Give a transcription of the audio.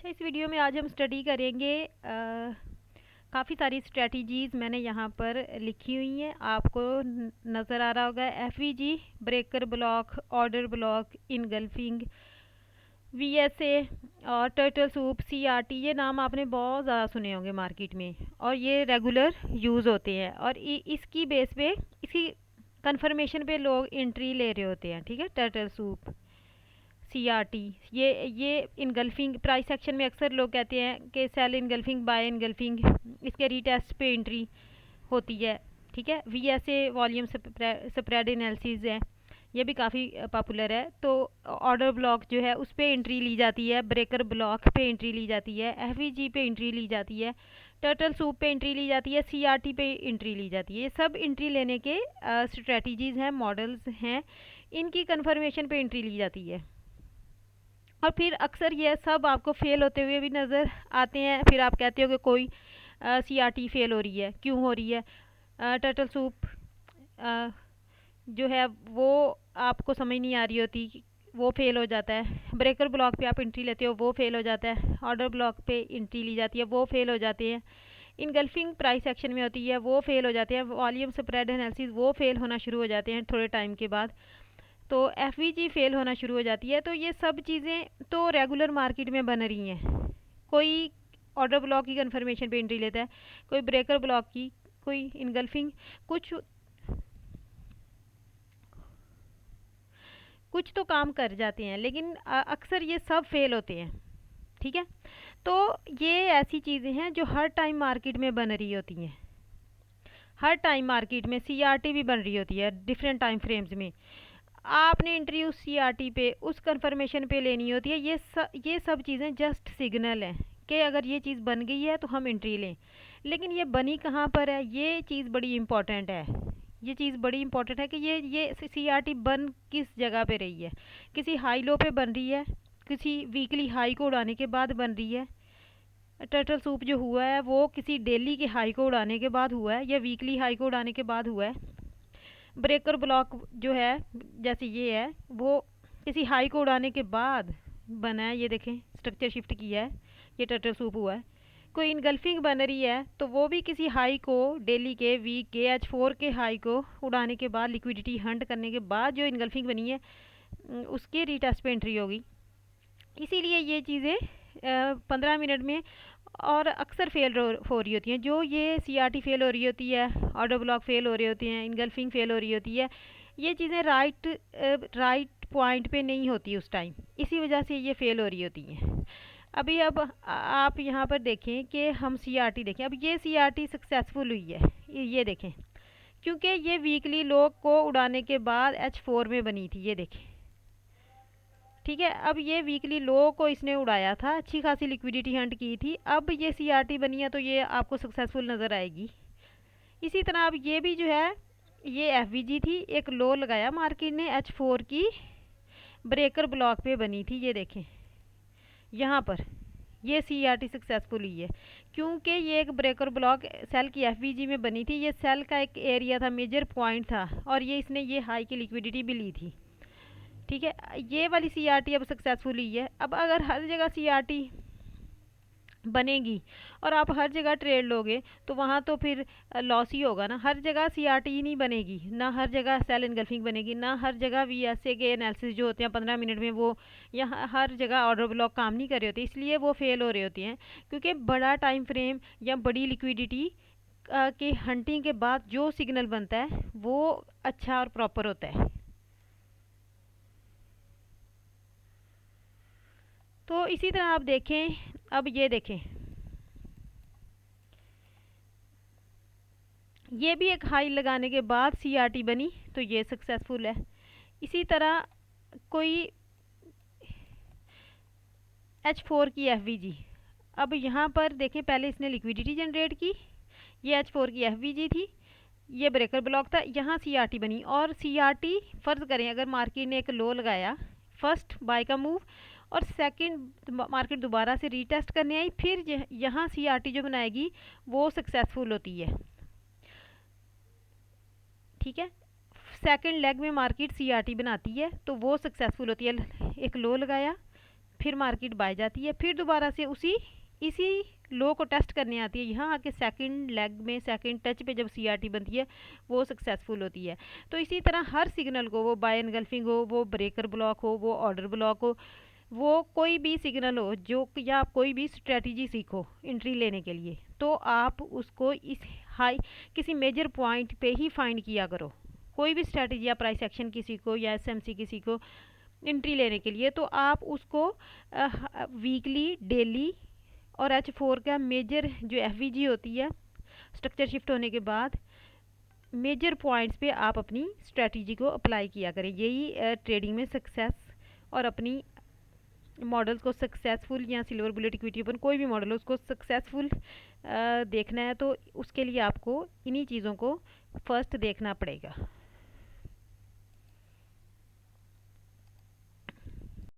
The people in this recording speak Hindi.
अच्छा, इस वीडियो में आज हम स्टडी करेंगे काफ़ी सारी स्ट्रेटजीज़ मैंने यहाँ पर लिखी हुई हैं। आपको नज़र आ रहा होगा FVG, breaker block, order block, engulfing, VSA और टर्टल सूप, सीआरटी। ये नाम आपने बहुत ज़्यादा सुने होंगे मार्केट में और ये रेगुलर यूज़ होते हैं और इसकी बेस पे, इसकी कंफर्मेशन पे लोग एंट्री ले रहे होते हैं। ठीक है, टर्टल सूप, सीआरटी, ये इनगल्फिंग प्राइस सेक्शन में अक्सर लोग कहते हैं कि सेल इनगल्फिंग, बाय इनगल्फिंग, इसके रीटेस्ट पे एंट्री होती है। ठीक है, वीएसए वॉल्यूम स्प्रेड एनालिसिस है, ये भी काफ़ी पॉपुलर है। तो ऑर्डर ब्लॉक जो है उस पर एंट्री ली जाती है, ब्रेकर ब्लॉक पे एंट्री ली जाती है, एफवीजी पे एंट्री ली जाती है, टर्टल सूप पे एंट्री ली जाती है, सीआरटी पे एंट्री ली जाती है। ये सब एंट्री लेने के स्ट्रेटजीज़ हैं, मॉडल्स हैं, इनकी कन्फर्मेशन पे एंट्री ली जाती है। और फिर अक्सर ये सब आपको फेल होते हुए भी नज़र आते हैं। फिर आप कहते हो कि कोई सीआरटी फेल हो रही है, क्यों हो रही है? टर्टल सूप जो है वो आपको समझ नहीं आ रही होती, वो फेल हो जाता है। ब्रेकर ब्लॉक पे आप एंट्री लेते हो, वो फेल हो जाता है। ऑर्डर ब्लॉक पे एंट्री ली जाती है, वो फेल हो जाते हैं। इनगल्फिंग प्राइस एक्शन में होती है, वो फेल हो जाते हैं। वॉल्यूम स्प्रेड एनालिसिस, वो फेल होना शुरू हो जाते हैं थोड़े टाइम के बाद। तो एफवीजी फेल होना शुरू हो जाती है। तो ये सब चीज़ें तो रेगुलर मार्केट में बन रही हैं। कोई ऑर्डर ब्लॉक की कंफर्मेशन पे एंट्री लेता है, कोई ब्रेकर ब्लॉक की, कोई इनगल्फिंग, कुछ कुछ तो काम कर जाते हैं, लेकिन अक्सर ये सब फेल होते हैं। ठीक है, तो ये ऐसी चीज़ें हैं जो हर टाइम मार्केट में बन रही होती हैं। हर टाइम मार्केट में सीआरटी भी बन रही होती है डिफरेंट टाइम फ्रेम्स में। आपने एंट्री उस सीआरटी पे, उस कंफर्मेशन पे लेनी होती है। ये सब चीज़ें जस्ट सिग्नल हैं कि अगर ये चीज़ बन गई है तो हम एंट्री लें। लेकिन ये बनी कहाँ पर है, ये चीज़ बड़ी इंपॉर्टेंट है। ये चीज़ बड़ी इंपॉर्टेंट है कि ये सीआरटी बन किस जगह पे रही है। किसी हाई लो पे बन रही है, किसी वीकली हाई को उड़ाने के बाद बन रही है। टर्टल सूप जो हुआ है वो किसी डेली के हाई को उड़ाने के बाद हुआ है या वीकली हाई को उड़ाने के बाद हुआ है। ब्रेकर ब्लॉक जो है, जैसे ये है, वो किसी हाई को उड़ाने के बाद बना है। ये देखें, स्ट्रक्चर शिफ्ट किया है, ये टर्टल सूप हुआ है। कोई इनगल्फिंग बन रही है तो वो भी किसी हाई को, डेली के, वीक के, H4 के हाई को उड़ाने के बाद, लिक्विडिटी हंट करने के बाद जो इनगल्फिंग बनी है उसके रीटेस्ट पे एंट्री होगी। इसीलिए ये चीज़ें 15 मिनट में और अक्सर फेल हो रही होती हैं। जो ये सीआरटी फेल हो रही होती है, ऑर्डर ब्लॉक फेल हो रहे होते हैं, इनगल्फिंग फेल हो रही होती है, ये चीज़ें राइट पॉइंट पे नहीं होती उस टाइम, इसी वजह से ये फेल हो रही होती हैं। अभी अब आप यहाँ पर देखें कि हम सीआरटी देखें। अब ये सीआरटी सक्सेसफुल हुई है, ये देखें, क्योंकि ये वीकली लो को उड़ाने के बाद H4 में बनी थी। ये देखें, ठीक है। अब ये वीकली लो को इसने उड़ाया था, अच्छी खासी लिक्विडिटी हंट की थी। अब ये सीआरटी बनी है तो ये आपको सक्सेसफुल नज़र आएगी। इसी तरह अब ये भी जो है, ये एफवीजी थी, एक लो लगाया मार्केट ने H4 की, ब्रेकर ब्लॉक पे बनी थी। ये देखें यहाँ पर, ये सीआरटी सक्सेसफुल हुई है क्योंकि ये एक ब्रेकर ब्लॉक सेल की एफवीजी में बनी थी। ये सेल का एक एरिया था, मेजर पॉइंट था, और ये इसने ये हाई की लिक्विडिटी भी ली थी। ठीक है, ये वाली सीआरटी अब सक्सेसफुल हुई है। अब अगर हर जगह सीआरटी बनेगी और आप हर जगह ट्रेड लोगे तो वहाँ तो फिर लॉस ही होगा ना। हर जगह सीआरटी ही नहीं बनेगी, ना हर जगह सेल इनगल्फिंग बनेगी, ना हर जगह वीएसए के एनालिसिस जो होते हैं 15 मिनट में, वो यहाँ हर जगह ऑर्डर ब्लॉक काम नहीं कर रहे होते, इसलिए वो फेल हो रहे होते हैं। क्योंकि बड़ा टाइम फ्रेम या बड़ी लिक्विडिटी के हंटिंग के बाद जो सिग्नल बनता है वो अच्छा और प्रॉपर होता है। तो इसी तरह आप देखें, अब ये देखें, ये भी एक हाई लगाने के बाद सीआरटी बनी तो ये सक्सेसफुल है। इसी तरह कोई H4 की एफवीजी, अब यहाँ पर देखें, पहले इसने लिक्विडिटी जनरेट की, ये H4 की एफवीजी थी, ये ब्रेकर ब्लॉक था, यहाँ सीआरटी बनी। और सीआरटी फ़र्ज़ करें अगर मार्केट ने एक लो लगाया, फर्स्ट बाय का मूव, और सेकंड मार्केट दोबारा से रीटेस्ट करने आई, फिर यहाँ सीआरटी जो बनाएगी वो सक्सेसफुल होती है। ठीक है, सेकंड लेग में मार्केट सीआरटी बनाती है तो वो सक्सेसफुल होती है। एक लो लगाया, फिर मार्केट बाय जाती है, फिर दोबारा से इसी लो को टेस्ट करने आती है। यहाँ आके सेकंड लेग में सेकंड टच पे जब सीआरटी बनती है वो सक्सेसफुल होती है। तो इसी तरह हर सिग्नल को, वो बाय एनगल्फिंग हो, वो ब्रेकर ब्लॉक हो, वो ऑर्डर ब्लॉक हो, वो कोई भी सिग्नल हो जो, या आप कोई भी स्ट्रेटजी सीखो एंट्री लेने के लिए, तो आप उसको इस हाई किसी मेजर पॉइंट पे ही फाइंड किया करो। कोई भी स्ट्रेटजी या प्राइस एक्शन किसी को या एसएमसी किसी को एंट्री लेने के लिए, तो आप उसको वीकली, डेली और H4 का मेजर जो एफवीजी होती है स्ट्रक्चर शिफ्ट होने के बाद, मेजर पॉइंट्स पे आप अपनी स्ट्रेटजी को अप्लाई किया करें। यही ट्रेडिंग में सक्सेस और अपनी मॉडल्स को सक्सेसफुल, या सिल्वर बुलेट इक्विटी ओपन कोई भी मॉडल हो उसको सक्सेसफुल देखना है, तो उसके लिए आपको इन्हीं चीज़ों को फर्स्ट देखना पड़ेगा।